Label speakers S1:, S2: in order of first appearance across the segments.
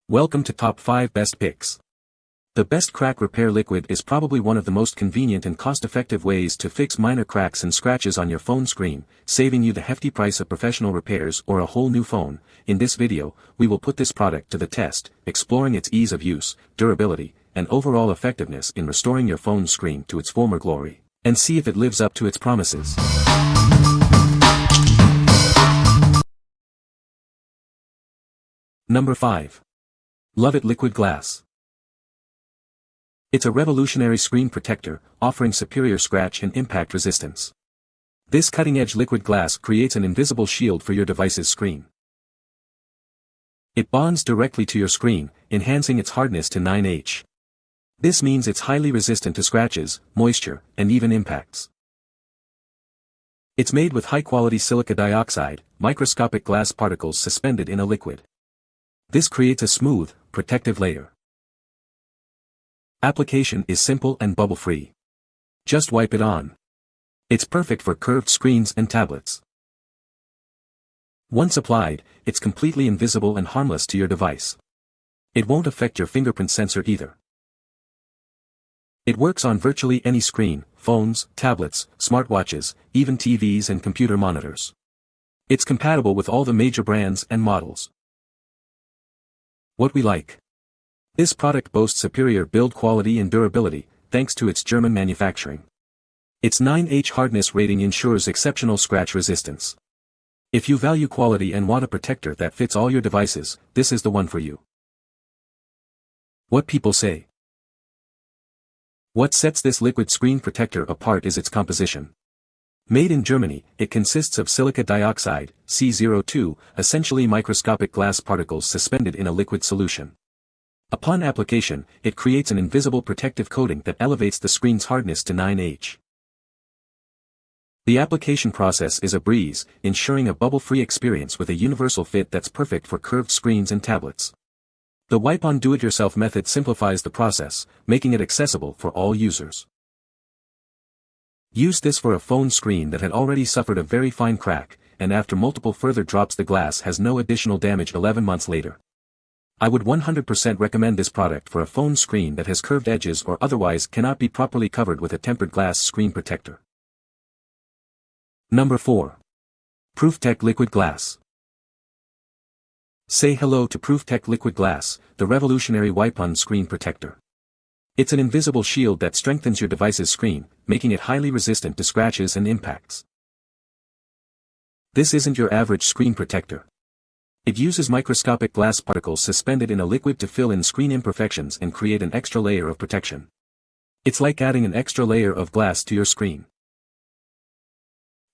S1: Welcome to Top 5 Best Picks. The best crack repair liquid is probably one of the most convenient and cost-effective ways to fix minor cracks and scratches on your phone screen, saving you the hefty price of professional repairs or a whole new phone. In this video, we will put this product to the test, exploring its ease of use, durability, and overall effectiveness in restoring your phone's screen to its former glory, and see if it lives up to its promises. Number 5. Luvvitt Liquid Glass. It's a revolutionary screen protector, offering superior scratch and impact resistance. This cutting-edge liquid glass creates an invisible shield for your device's screen. It bonds directly to your screen, enhancing its hardness to 9H. This means it's highly resistant to scratches, moisture, and even impacts. It's made with high-quality silica dioxide, microscopic glass particles suspended in a liquid. This creates a smooth, protective layer. Application is simple and bubble-free. Just wipe it on. It's perfect for curved screens and tablets. Once applied, it's completely invisible and harmless to your device. It won't affect your fingerprint sensor either. It works on virtually any screen: phones, tablets, smartwatches, even TVs and computer monitors. It's compatible with all the major brands and models. What we like. This product boasts superior build quality and durability, thanks to its German manufacturing. Its 9H hardness rating ensures exceptional scratch resistance. If you value quality and want a protector that fits all your devices, this is the one for you. What people say. What sets this liquid screen protector apart is its composition. Made in Germany, it consists of silica dioxide, C02, essentially microscopic glass particles suspended in a liquid solution. Upon application, it creates an invisible protective coating that elevates the screen's hardness to 9H. The application process is a breeze, ensuring a bubble-free experience with a universal fit that's perfect for curved screens and tablets. The wipe-on do-it-yourself method simplifies the process, making it accessible for all users. Use this for a phone screen that had already suffered a very fine crack, and after multiple further drops the glass has no additional damage 11 months later. I would 100% recommend this product for a phone screen that has curved edges or otherwise cannot be properly covered with a tempered glass screen protector. Number 4. ProofTech Liquid Glass. Say hello to ProofTech Liquid Glass, the revolutionary wipe-on screen protector. It's an invisible shield that strengthens your device's screen, making it highly resistant to scratches and impacts. This isn't your average screen protector. It uses microscopic glass particles suspended in a liquid to fill in screen imperfections and create an extra layer of protection. It's like adding an extra layer of glass to your screen.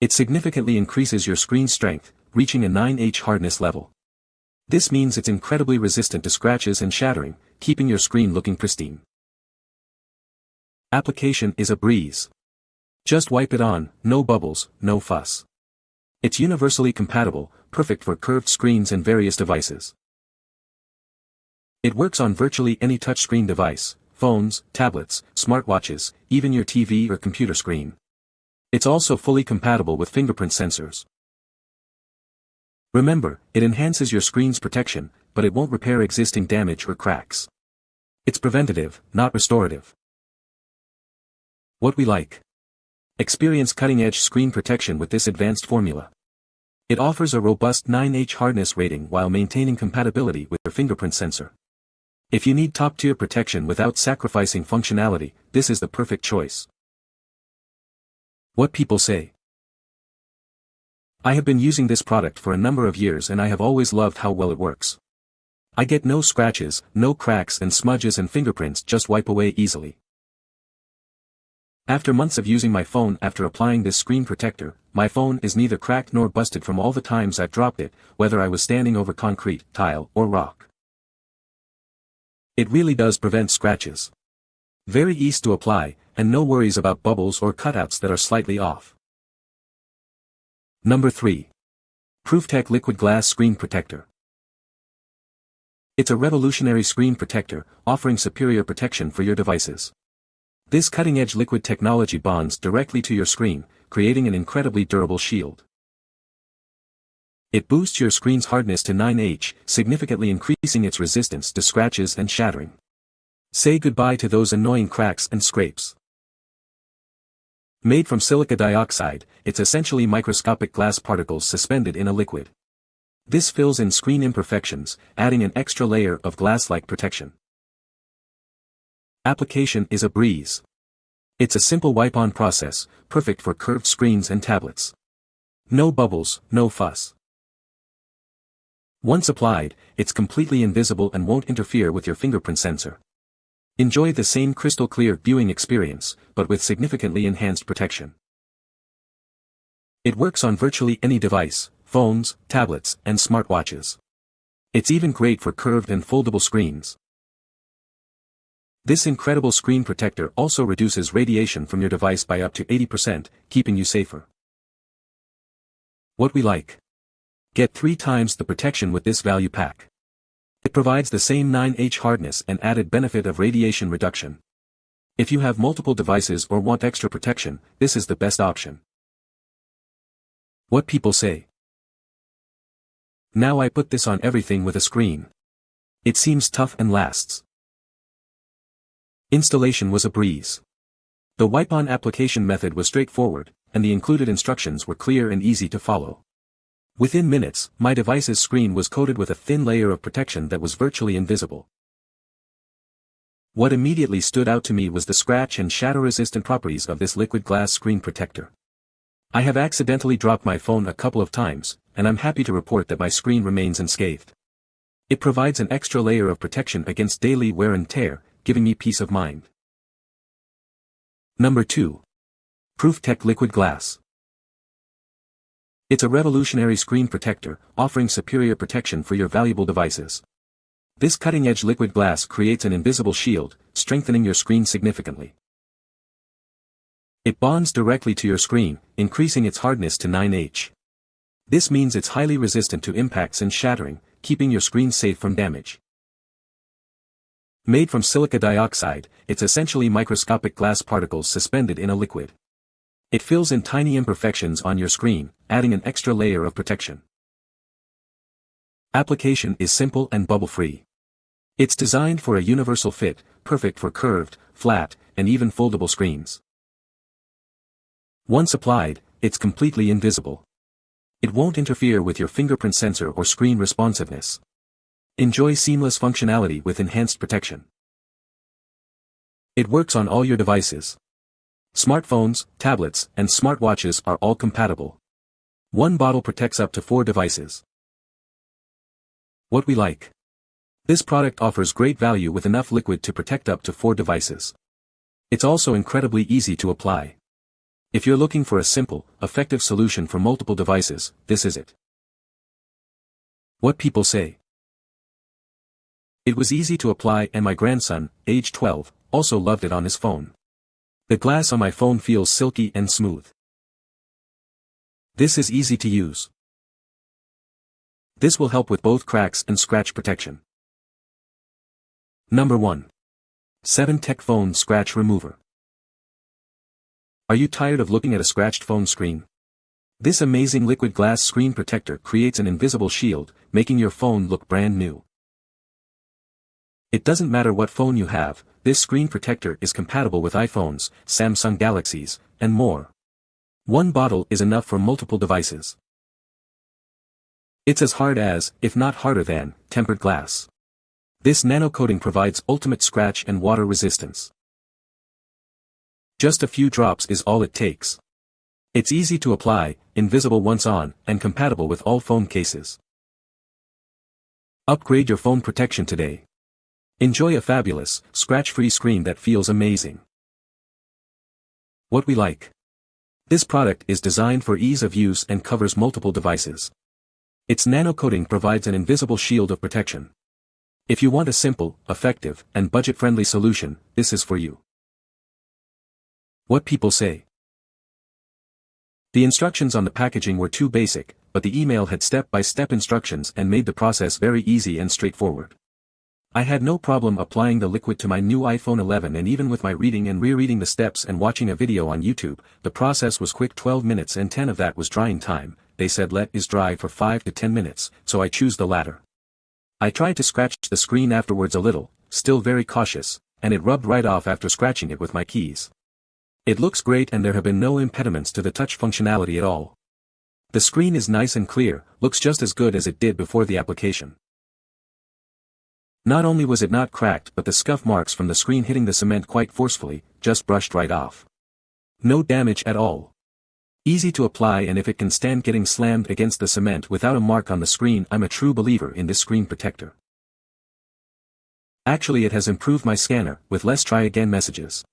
S1: It significantly increases your screen strength, reaching a 9H hardness level. This means it's incredibly resistant to scratches and shattering, keeping your screen looking pristine. Application is a breeze. Just wipe it on, no bubbles, no fuss. It's universally compatible, perfect for curved screens and various devices. It works on virtually any touchscreen device: phones, tablets, smartwatches, even your TV or computer screen. It's also fully compatible with fingerprint sensors. Remember, it enhances your screen's protection, but it won't repair existing damage or cracks. It's preventative, not restorative. What we like. Experience cutting-edge screen protection with this advanced formula. It offers a robust 9H hardness rating while maintaining compatibility with your fingerprint sensor. If you need top-tier protection without sacrificing functionality, this is the perfect choice. What people say. I have been using this product for a number of years and I have always loved how well it works. I get no scratches, no cracks, and smudges, and fingerprints just wipe away easily. After months of using my phone after applying this screen protector, my phone is neither cracked nor busted from all the times I've dropped it, whether I was standing over concrete, tile, or rock. It really does prevent scratches. Very easy to apply, and no worries about bubbles or cutouts that are slightly off. Number 3. ProofTech Liquid Glass Screen Protector. It's a revolutionary screen protector, offering superior protection for your devices. This cutting-edge liquid technology bonds directly to your screen, creating an incredibly durable shield. It boosts your screen's hardness to 9H, significantly increasing its resistance to scratches and shattering. Say goodbye to those annoying cracks and scrapes. Made from silica dioxide, it's essentially microscopic glass particles suspended in a liquid. This fills in screen imperfections, adding an extra layer of glass-like protection. Application is a breeze. It's a simple wipe-on process, perfect for curved screens and tablets. No bubbles, no fuss. Once applied, it's completely invisible and won't interfere with your fingerprint sensor. Enjoy the same crystal-clear viewing experience, but with significantly enhanced protection. It works on virtually any device, phones, tablets, and smartwatches. It's even great for curved and foldable screens. This incredible screen protector also reduces radiation from your device by up to 80%, keeping you safer. What we like. Get 3 times the protection with this value pack. It provides the same 9H hardness and added benefit of radiation reduction. If you have multiple devices or want extra protection, this is the best option. What people say. Now I put this on everything with a screen. It seems tough and lasts. Installation was a breeze. The wipe-on application method was straightforward, and the included instructions were clear and easy to follow. Within minutes, my device's screen was coated with a thin layer of protection that was virtually invisible. What immediately stood out to me was the scratch and shatter-resistant properties of this liquid glass screen protector. I have accidentally dropped my phone a couple of times, and I'm happy to report that my screen remains unscathed. It provides an extra layer of protection against daily wear and tear, giving me peace of mind. Number 2. ProofTech Liquid Glass. It's a revolutionary screen protector, offering superior protection for your valuable devices. This cutting-edge liquid glass creates an invisible shield, strengthening your screen significantly. It bonds directly to your screen, increasing its hardness to 9H. This means it's highly resistant to impacts and shattering, keeping your screen safe from damage. Made from silica dioxide, it's essentially microscopic glass particles suspended in a liquid. It fills in tiny imperfections on your screen, adding an extra layer of protection. Application is simple and bubble-free. It's designed for a universal fit, perfect for curved, flat, and even foldable screens. Once applied, it's completely invisible. It won't interfere with your fingerprint sensor or screen responsiveness. Enjoy seamless functionality with enhanced protection. It works on all your devices. Smartphones, tablets, and smartwatches are all compatible. One bottle protects up to 4 devices. What we like. This product offers great value with enough liquid to protect up to 4 devices. It's also incredibly easy to apply. If you're looking for a simple, effective solution for multiple devices, this is it. What people say. It was easy to apply and my grandson, age 12, also loved it on his phone. The glass on my phone feels silky and smooth. This is easy to use. This will help with both cracks and scratch protection. Number 1. 7Tech Phone Scratch Remover. Are you tired of looking at a scratched phone screen? This amazing liquid glass screen protector creates an invisible shield, making your phone look brand new. It doesn't matter what phone you have, this screen protector is compatible with iPhones, Samsung Galaxies, and more. One bottle is enough for multiple devices. It's as hard as, if not harder than, tempered glass. This nano coating provides ultimate scratch and water resistance. Just a few drops is all it takes. It's easy to apply, invisible once on, and compatible with all phone cases. Upgrade your phone protection today. Enjoy a fabulous, scratch-free screen that feels amazing. What we like. This product is designed for ease of use and covers multiple devices. Its nano coating provides an invisible shield of protection. If you want a simple, effective, and budget-friendly solution, this is for you. What people say. The instructions on the packaging were too basic, but the email had step-by-step instructions and made the process very easy and straightforward. I had no problem applying the liquid to my new iPhone 11, and even with my reading and rereading the steps and watching a video on YouTube, the process was quick. 12 minutes and 10 of that was drying time, they said let is dry for 5 to 10 minutes, so I choose the latter. I tried to scratch the screen afterwards a little, still very cautious, and it rubbed right off after scratching it with my keys. It looks great and there have been no impediments to the touch functionality at all. The screen is nice and clear, looks just as good as it did before the application. Not only was it not cracked but the scuff marks from the screen hitting the cement quite forcefully, just brushed right off. No damage at all. Easy to apply, and if it can stand getting slammed against the cement without a mark on the screen, I'm a true believer in this screen protector. Actually, it has improved my scanner, with less try again messages.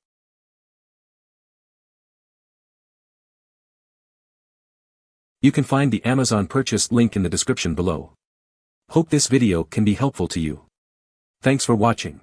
S1: You can find the Amazon purchase link in the description below. Hope this video can be helpful to you. Thanks for watching.